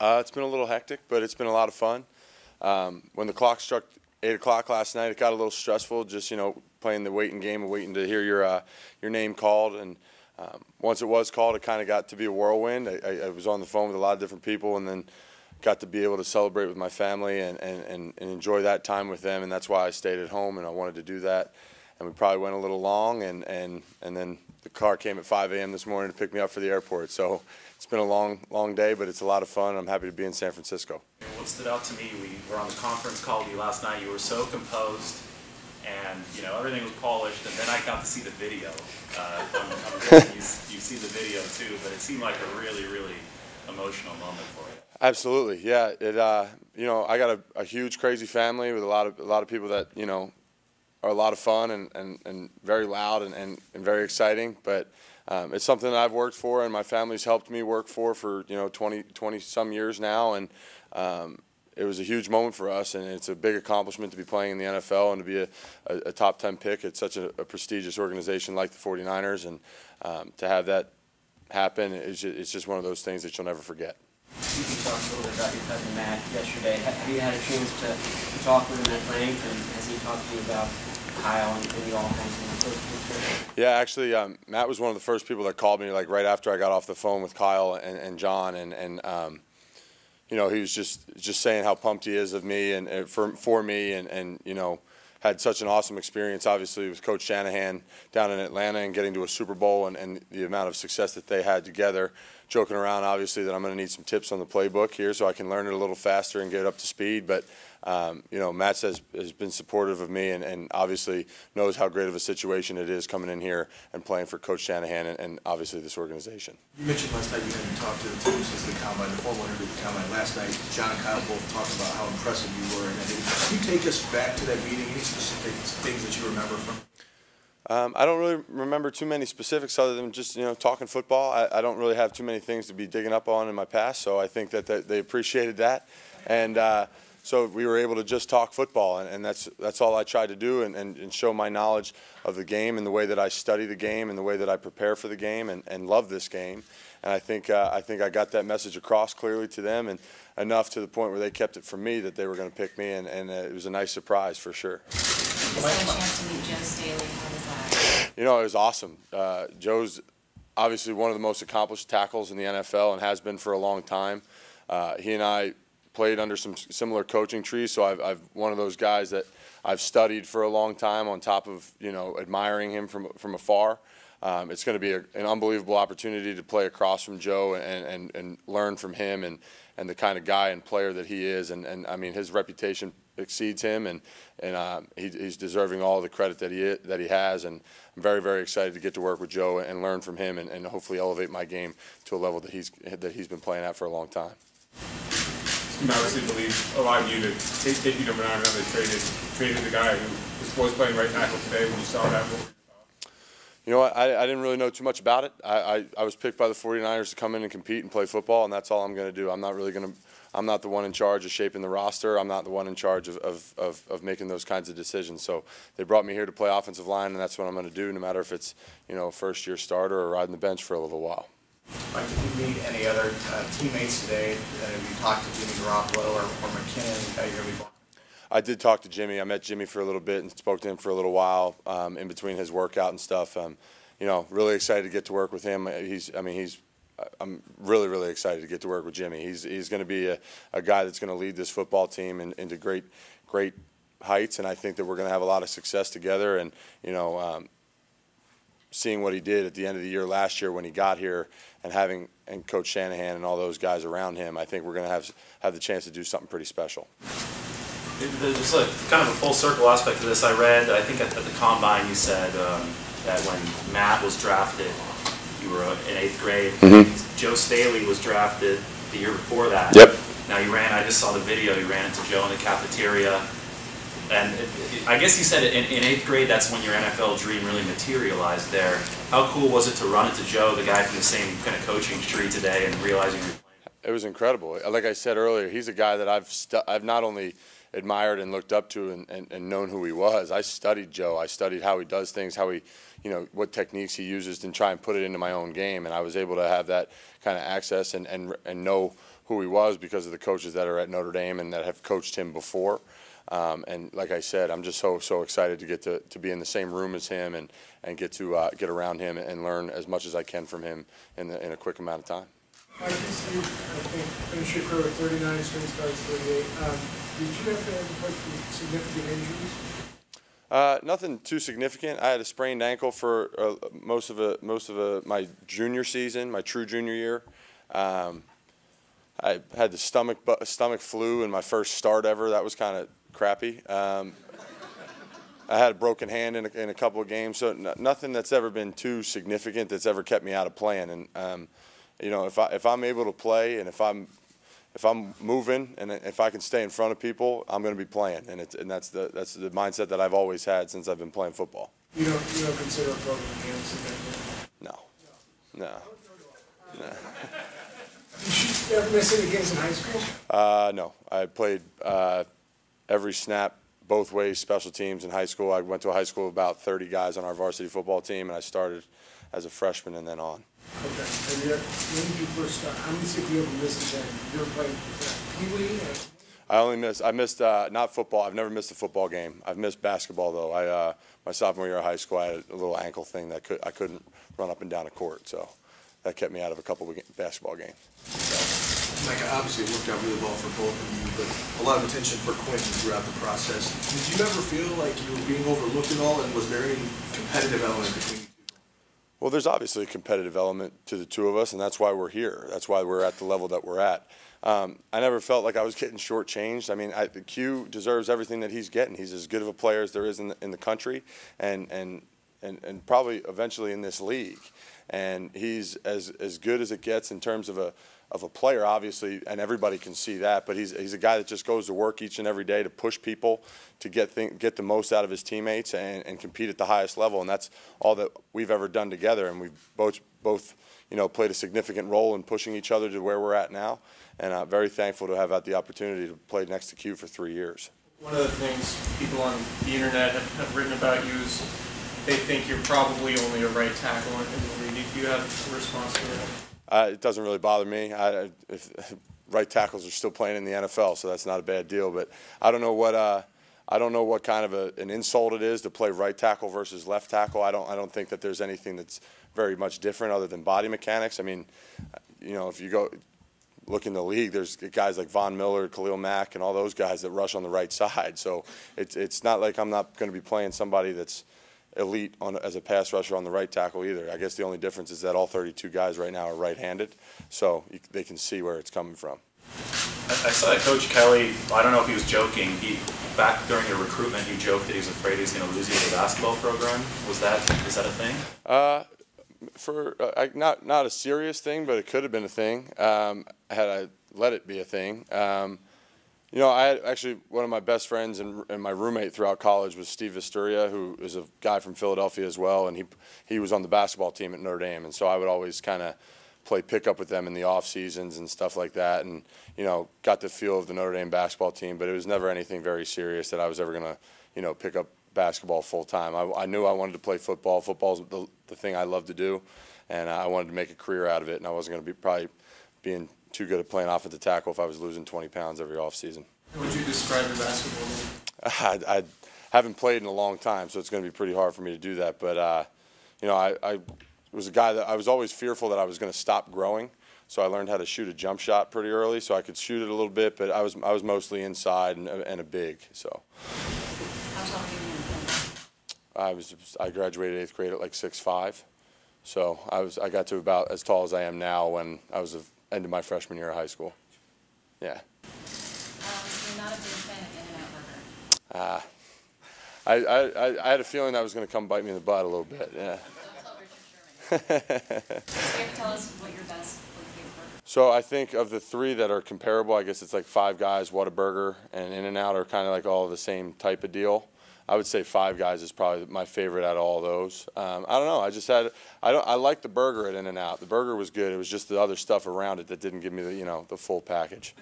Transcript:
It's been a little hectic, but it's been a lot of fun. When the clock struck 8 o'clock last night, it got a little stressful. Just playing the waiting game and waiting to hear your name called. And once it was called, it kind of got to be a whirlwind. I was on the phone with a lot of different people, and then got to be able to celebrate with my family and enjoy that time with them. And that's why I stayed at home, and I wanted to do that. And we probably went a little long, and then the car came at 5 a.m. this morning to pick me up for the airport. So it's been a long day, but it's a lot of fun. I'm happy to be in San Francisco. What stood out to me, we were on the conference call with you last night. You were so composed, and everything was polished. And then I got to see the video. I'm guessing you see the video too, but it seemed like a really emotional moment for you. Absolutely, yeah. I got a huge, crazy family with a lot of people that are a lot of fun and very loud and very exciting. But it's something that I've worked for, and my family's helped me work for 20 some years now, and it was a huge moment for us, and it's a big accomplishment to be playing in the NFL and to be a top 10 pick at such a prestigious organization like the 49ers, and to have that happen it's just one of those things that you'll never forget. You talked a little bit about your cousin Matt yesterday. Have you had a chance to talk with him at length, and has he talked to you about Kyle and the offense? Yeah, actually, Matt was one of the first people that called me right after I got off the phone with Kyle and John, and he was just saying how pumped he is of me and for me, and had such an awesome experience, obviously, with Coach Shanahan down in Atlanta and getting to a Super Bowl and the amount of success that they had together. Joking around, obviously, that I'm going to need some tips on the playbook here so I can learn it a little faster and get up to speed. But, Matt has been supportive of me and obviously knows how great of a situation it is coming in here and playing for Coach Shanahan and obviously this organization. You mentioned last night you hadn't talked to the team since the Combine, the formal interview at the Combine. Last night, John and Kyle both talked about how impressive you were. And can you take us back to that meeting? Any specific things that you remember from? I don't really remember too many specifics other than just talking football. I don't really have too many things to be digging up on in my past, so I think that they appreciated that, and so we were able to just talk football, and that's all I tried to do, and show my knowledge of the game and the way that I study the game and the way that I prepare for the game and love this game. And I think I got that message across clearly to them, and enough to the point where they kept it from me that they were going to pick me, and it was a nice surprise for sure. Just had a chance to meet Joe Staley. How was that? It was awesome. Joe's obviously one of the most accomplished tackles in the NFL and has been for a long time. He and I played under some similar coaching trees, so I've one of those guys that I've studied for a long time on top of admiring him from afar. It's going to be an unbelievable opportunity to play across from Joe and learn from him and the kind of guy and player that he is. And I mean, his reputation exceeds him, and he's deserving all the credit that he has. And I'm very excited to get to work with Joe and learn from him and hopefully elevate my game to a level that he's been playing at for a long time. You obviously believe allowed you to take you to Bernard and traded the guy who was playing right tackle today. When you saw that, I didn't really know too much about it. I was picked by the 49ers to come in and compete and play football, and that's all I'm going to do. I'm not the one in charge of shaping the roster. I'm not the one in charge of making those kinds of decisions. So they brought me here to play offensive line, and that's what I'm going to do, no matter if it's first-year starter or riding the bench for a little while. Mike, did you meet any other teammates today? Have you talked to Jimmy Garoppolo or McKinnon? I did talk to Jimmy. I met Jimmy for a little bit and spoke to him for a little while in between his workout and stuff. Really excited to get to work with him. I'm really excited to get to work with Jimmy. He's going to be a guy that's going to lead this football team into great heights, and I think that we're going to have a lot of success together. And seeing what he did at the end of the year last year when he got here, and Coach Shanahan and all those guys around him, I think we're going to have the chance to do something pretty special. There's kind of a full circle aspect to this. I read, I think at the Combine you said that when Matt was drafted, you were in 8th grade. Mm-hmm. Joe Staley was drafted the year before that. Yep. Now I just saw the video, you ran into Joe in the cafeteria. And I guess you said in 8th grade, that's when your NFL dream really materialized there. How cool was it to run into Joe, the guy from the same kind of coaching tree today, and realizing you're playing? It was incredible. Like I said earlier, he's a guy that I've not only admired and looked up to and known who he was. I studied Joe. I studied how he does things, how he, what techniques he uses, and try and put it into my own game. And I was able to have that kind of access and know who he was because of the coaches that are at Notre Dame and that have coached him before. And like I said, I'm just so excited to get to be in the same room as him and get to get around him and learn as much as I can from him in a quick amount of time. Mike, you, I think, finished your career with 39 string starts, 38. Did you have to put significant injuries? Nothing too significant. I had a sprained ankle for most of my junior season, my true junior year. I had the stomach flu in my first start ever. That was kind of crappy. I had a broken hand in a couple of games, so nothing that's ever been too significant that's ever kept me out of playing. And if I'm able to play and if I'm moving and if I can stay in front of people, I'm going to be playing. And that's the mindset that I've always had since I've been playing football. You don't consider a broken hand significant? No. Did you ever miss any games in high school? No. I played every snap both ways, special teams in high school. I went to a high school with about 30 guys on our varsity football team, and I started as a freshman and then on. Okay. And when did you first start? How many did you ever miss a game? You ever played Pee-wee? I missed not football. I've never missed a football game. I've missed basketball, though. My sophomore year of high school, I had a little ankle thing that I couldn't run up and down a court, so that kept me out of a couple of basketball games. Mike, obviously it worked out really well for both of you, but a lot of attention for Quentin throughout the process. Did you ever feel like you were being overlooked at all, and was there any competitive element between you two? Well, there's obviously a competitive element to the two of us, and that's why we're here. That's why we're at the level that we're at. I never felt like I was getting shortchanged. I mean, the Q deserves everything that he's getting. He's as good of a player as there is in the country, and probably eventually in this league. And he's as good as it gets in terms of a player, obviously, and everybody can see that. But he's a guy that just goes to work each and every day to push people, to get the most out of his teammates and compete at the highest level. And that's all that we've ever done together. And we've both played a significant role in pushing each other to where we're at now. And I'm very thankful to have had the opportunity to play next to Q for 3 years. One of the things people on the internet have written about you is they think you're probably only a right tackle in the league. Do you have a response to that? It doesn't really bother me. If right tackles are still playing in the NFL, so that's not a bad deal. But I don't know what kind of an insult it is to play right tackle versus left tackle. I don't think that there's anything that's very much different other than body mechanics. I mean, if you go look in the league, there's guys like Von Miller, Khalil Mack, and all those guys that rush on the right side. So it's not like I'm not going to be playing somebody that's elite as a pass rusher on the right tackle either. I guess the only difference is that all 32 guys right now are right-handed, so they can see where it's coming from. I saw that Coach Kelly, I don't know if he was joking, back during your recruitment, he joked that he was afraid he was going to lose you to the basketball program. Is that a thing? Not a serious thing, but it could have been a thing had I let it be a thing. I had actually one of my best friends and my roommate throughout college was Steve Visturia, who is a guy from Philadelphia as well, and he was on the basketball team at Notre Dame, and so I would always kind of play pickup with them in the off seasons and stuff like that, and got the feel of the Notre Dame basketball team, but it was never anything very serious that I was ever gonna pick up basketball full time. I knew I wanted to play football. Football's the thing I love to do, and I wanted to make a career out of it, and I wasn't going to be probably being too good at playing offensive tackle if I was losing 20 pounds every offseason. How would you describe your basketball game? I haven't played in a long time, so it's going to be pretty hard for me to do that. But, I was a guy that I was always fearful that I was going to stop growing, so I learned how to shoot a jump shot pretty early, so I could shoot it a little bit, but I was mostly inside and a big. So. How tall are you? I graduated 8th grade at like 6'5", so I got to about as tall as I am now when I was the end of my freshman year of high school. Yeah. So you're not a big fan of In-N-Out Burger? I had a feeling that was going to come bite me in the butt a little bit. Yeah. Don't tell Richard Sherman. So you have to tell us what your favorite burger. So I think of the three that are comparable, I guess it's like Five Guys, Whataburger, and In-N-Out are kind of like all the same type of deal. I would say Five Guys is probably my favorite out of all those. I don't know. I like the burger at In-N-Out. The burger was good. It was just the other stuff around it that didn't give me the full package.